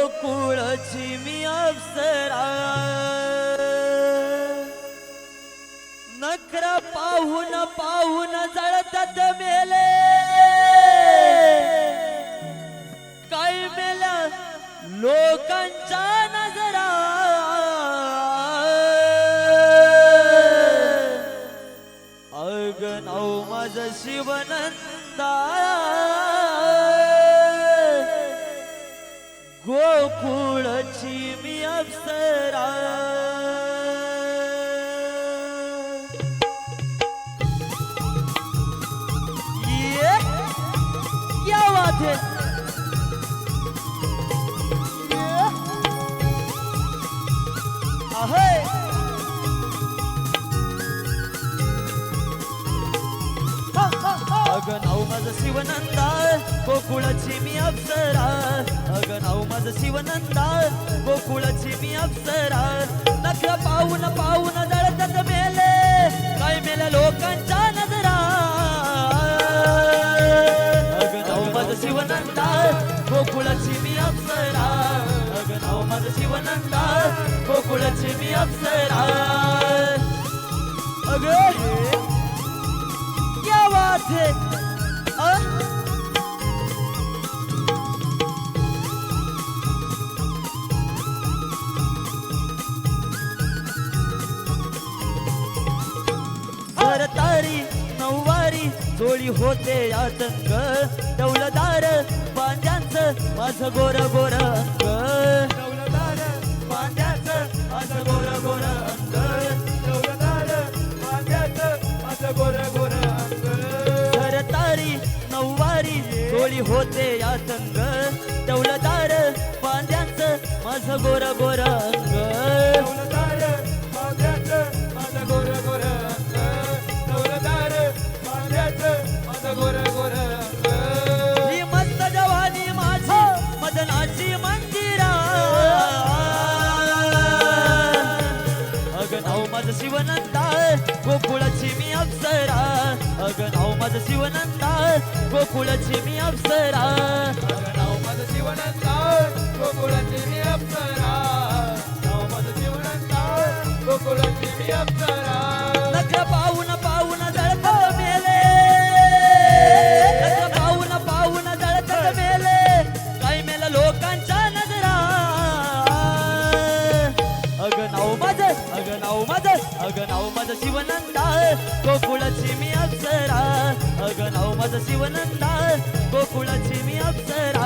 गोकुळची मी अप्सरा नखरा पाहून पाहून जळतात मेले काय मेला लोकांच्या नजरा अग नाव माझं शिवनंदा गोकुळची मी अप्सरा ये क्या बात है आहे अग नाव माझं शिवनंदा गोकुळची मी अप्सरा अग नाव माझं शिवनंदा गोकुळची मी अप्सरा नखरा पाहून पाहून जळतात मेले काय मेल्या लोकांच्या नजरा अग नाव माझं शिवनंदा गोकुळची मी अप्सरा अग नाव माझं शिवनंदा गोकुळची मी अप्सरा अग क्या बात है तारी नऊवारी जोडी होते आतंक दौलदार पांड्यांचं माझं गोर गोर अंग दौलदार पांड्याचं माझं गोर गोर अंग दौलदार पांड्याचं माझं गोर गोर अंग तारी नऊवारी जोडी होते आतंक दौलदार पांड्यांचं माझं गोर गोर अंग दौलदार पांड्याचं माझं गोर गोर ही मस्त जवानी माझी मदनाची मंदिरा अग नाव माझं शिवनंदा गोकुळची मी अप्सरा अग नाव माझं शिवनंदा गोकुळची मी अप्सरा अग नाव माझं शिवनंदा गोकुळची मी अप्सरा नाव माझं शिवनंदा गोकुळची मी अप्सरा नखरा पाहून पाहून जळतात मेले पाहून पाहून जळतात मेले काय मेला लोकांच्या नजरा अग नाव माझं शिवनंदा गोकुळची मी अप्सरा अग नाव माझं शिवनंदा गोकुळची मी अप्सरा